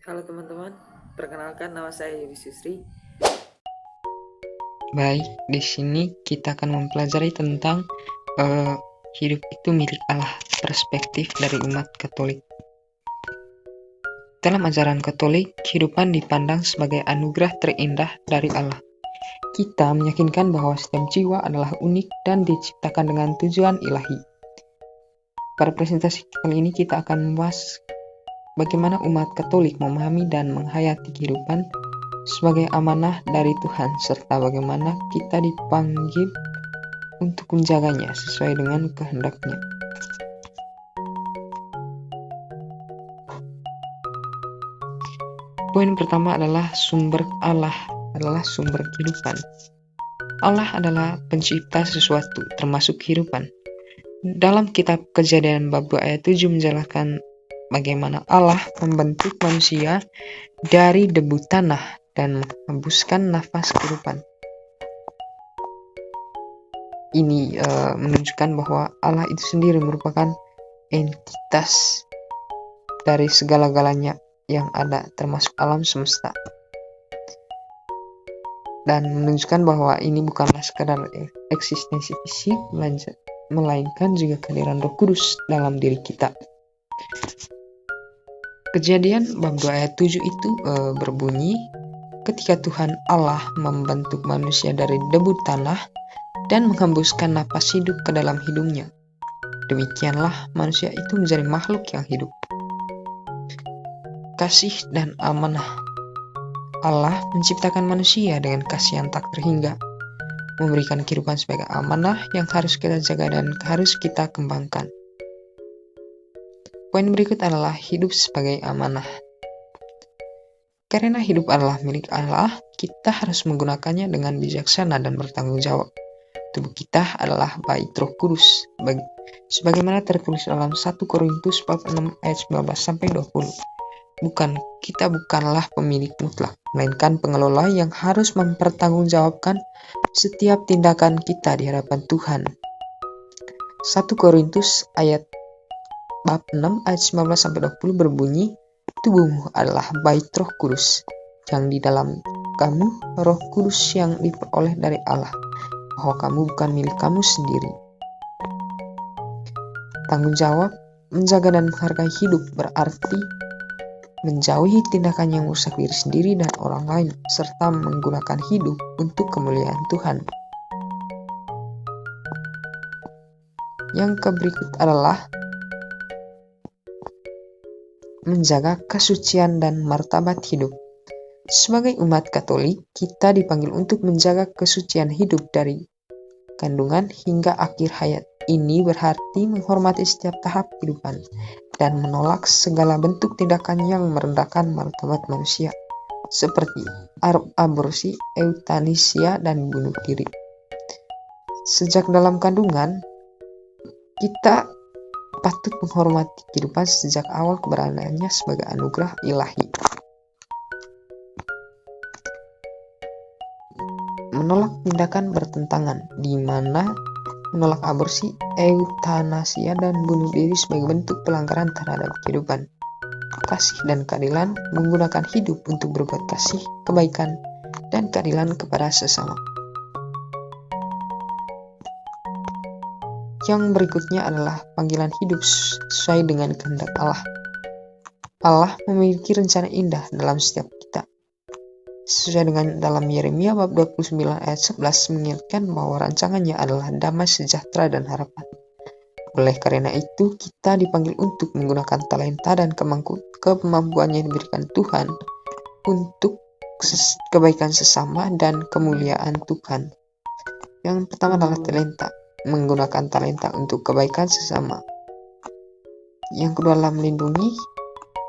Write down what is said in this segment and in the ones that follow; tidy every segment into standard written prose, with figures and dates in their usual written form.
Halo teman-teman, perkenalkan nama saya Yudi Susri. Baik, di sini kita akan mempelajari tentang hidup itu milik Allah, perspektif dari umat Katolik. Dalam ajaran Katolik, kehidupan dipandang sebagai anugerah terindah dari Allah. Kita meyakinkan bahwa setiap jiwa adalah unik dan diciptakan dengan tujuan ilahi. Pada presentasi kali ini kita akan membahas bagaimana umat Katolik memahami dan menghayati kehidupan sebagai amanah dari Tuhan, serta bagaimana kita dipanggil untuk menjaganya sesuai dengan kehendaknya. Poin pertama adalah Allah adalah sumber kehidupan. Allah adalah pencipta sesuatu, termasuk kehidupan. Dalam kitab Kejadian bab 2 ayat 7 menjelaskan bagaimana Allah membentuk manusia dari debu tanah dan menghembuskan nafas kehidupan. Ini menunjukkan bahwa Allah itu sendiri merupakan entitas dari segala-galanya yang ada, termasuk alam semesta. Dan menunjukkan bahwa ini bukanlah sekadar eksistensi fisik, melainkan juga kehadiran Roh Kudus dalam diri kita. Kejadian bab 2 ayat 7 itu berbunyi, ketika Tuhan Allah membentuk manusia dari debu tanah dan menghembuskan napas hidup ke dalam hidungnya, demikianlah manusia itu menjadi makhluk yang hidup. Kasih dan amanah. Allah menciptakan manusia dengan kasih yang tak terhingga, memberikan kehidupan sebagai amanah yang harus kita jaga dan harus kita kembangkan. Poin berikut adalah hidup sebagai amanah. Karena hidup adalah milik Allah, kita harus menggunakannya dengan bijaksana dan bertanggung jawab. Tubuh kita adalah bait Roh Kudus, sebagaimana tertulis dalam 1 Korintus bab 6 ayat 19-20. Kita bukanlah pemilik mutlak, melainkan pengelola yang harus mempertanggungjawabkan setiap tindakan kita di hadapan Tuhan. 1 Korintus bab 6 ayat 19-20 berbunyi, tubuhmu adalah bait Roh Kudus, yang di dalam kamu Roh Kudus yang diperoleh dari Allah, bahwa kamu bukan milik kamu sendiri. Tanggung jawab, menjaga dan menghargai hidup berarti menjauhi tindakan yang merusak diri sendiri dan orang lain, serta menggunakan hidup untuk kemuliaan Tuhan. Yang berikut adalah menjaga kesucian dan martabat hidup. Sebagai umat Katolik, kita dipanggil untuk menjaga kesucian hidup dari kandungan hingga akhir hayat. Ini berarti menghormati setiap tahap kehidupan dan menolak segala bentuk tindakan yang merendahkan martabat manusia, seperti aborsi, eutanisia, dan bunuh diri. Sejak dalam kandungan, kita patut menghormati kehidupan sejak awal keberadaannya sebagai anugerah ilahi. Menolak tindakan bertentangan, di mana menolak aborsi, eutanasia, dan bunuh diri sebagai bentuk pelanggaran terhadap kehidupan. Kasih dan keadilan, menggunakan hidup untuk berbuat kasih, kebaikan, dan keadilan kepada sesama. Yang berikutnya adalah panggilan hidup sesuai dengan kehendak Allah. Allah memiliki rencana indah dalam setiap kita. Sesuai dengan dalam Yeremia bab 29 ayat 11 mengingatkan bahwa rancangannya adalah damai, sejahtera, dan harapan. Oleh karena itu, kita dipanggil untuk menggunakan talenta dan kemampuan yang diberikan Tuhan untuk kebaikan sesama dan kemuliaan Tuhan. Yang pertama adalah talenta, menggunakan talenta untuk kebaikan sesama. Yang kedua adalah melindungi,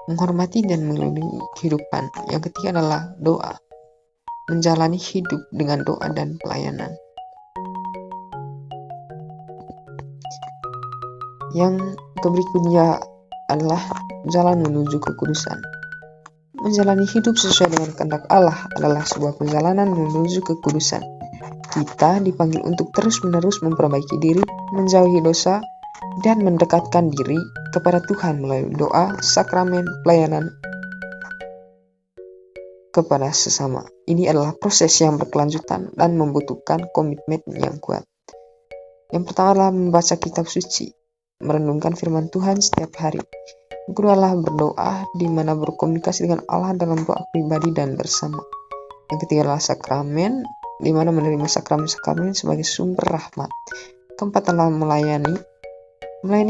menghormati, dan melindungi kehidupan. Yang ketiga adalah doa, menjalani hidup dengan doa dan pelayanan. Yang berikutnya adalah jalan menuju kekudusan. Menjalani hidup sesuai dengan kehendak Allah adalah sebuah perjalanan menuju kekudusan. Kita dipanggil untuk terus-menerus memperbaiki diri, menjauhi dosa, dan mendekatkan diri kepada Tuhan melalui doa, sakramen, pelayanan, kepada sesama. Ini adalah proses yang berkelanjutan dan membutuhkan komitmen yang kuat. Yang pertama adalah membaca kitab suci, merenungkan firman Tuhan setiap hari. Yang kedua adalah berdoa, di mana berkomunikasi dengan Allah dalam doa pribadi dan bersama. Yang ketiga adalah sakramen, di mana menerima sakramen-sakramen sebagai sumber rahmat. Keempat adalah melayani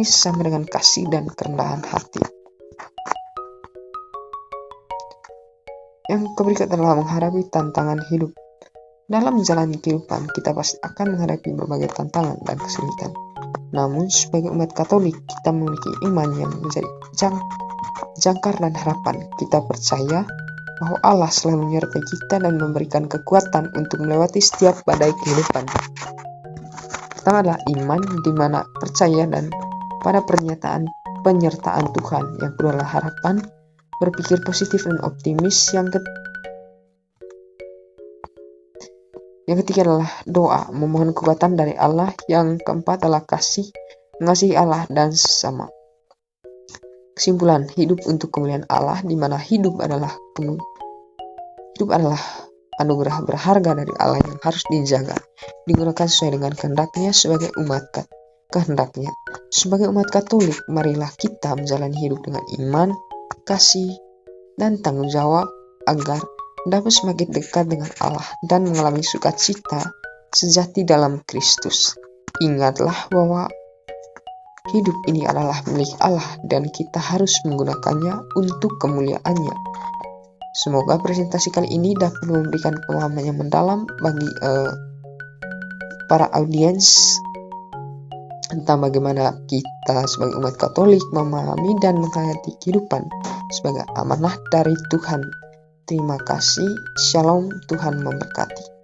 sesama dengan kasih dan kerendahan hati. Yang berikut adalah menghadapi tantangan hidup. Dalam menjalani kehidupan, kita pasti akan menghadapi berbagai tantangan dan kesulitan. Namun, sebagai umat Katolik, kita memiliki iman yang menjadi jangkar dan harapan. Kita percaya bahwa Allah selalu menyertai kita dan memberikan kekuatan untuk melewati setiap badai kehidupan. Pertama adalah iman, di mana percaya dan pada penyertaan Tuhan. Yang kedua adalah harapan, berpikir positif dan optimis. Yang ketiga adalah doa, memohon kekuatan dari Allah. Yang keempat adalah kasih, mengasihi Allah dan sesama. Kesimpulan, hidup untuk kemuliaan Allah, di mana hidup adalah anugerah berharga dari Allah yang harus dijaga, digunakan sesuai dengan kehendaknya sebagai umat kehendaknya. Sebagai umat Katolik, marilah kita menjalani hidup dengan iman, kasih, dan tanggung jawab agar dapat semakin dekat dengan Allah dan mengalami sukacita sejati dalam Kristus. Ingatlah bahwa hidup ini adalah milik Allah dan kita harus menggunakannya untuk kemuliaannya. Semoga presentasi kali ini dapat memberikan pemahaman yang mendalam bagi para audiens tentang bagaimana kita sebagai umat Katolik memahami dan menghayati kehidupan sebagai amanah dari Tuhan. Terima kasih. Shalom, Tuhan memberkati.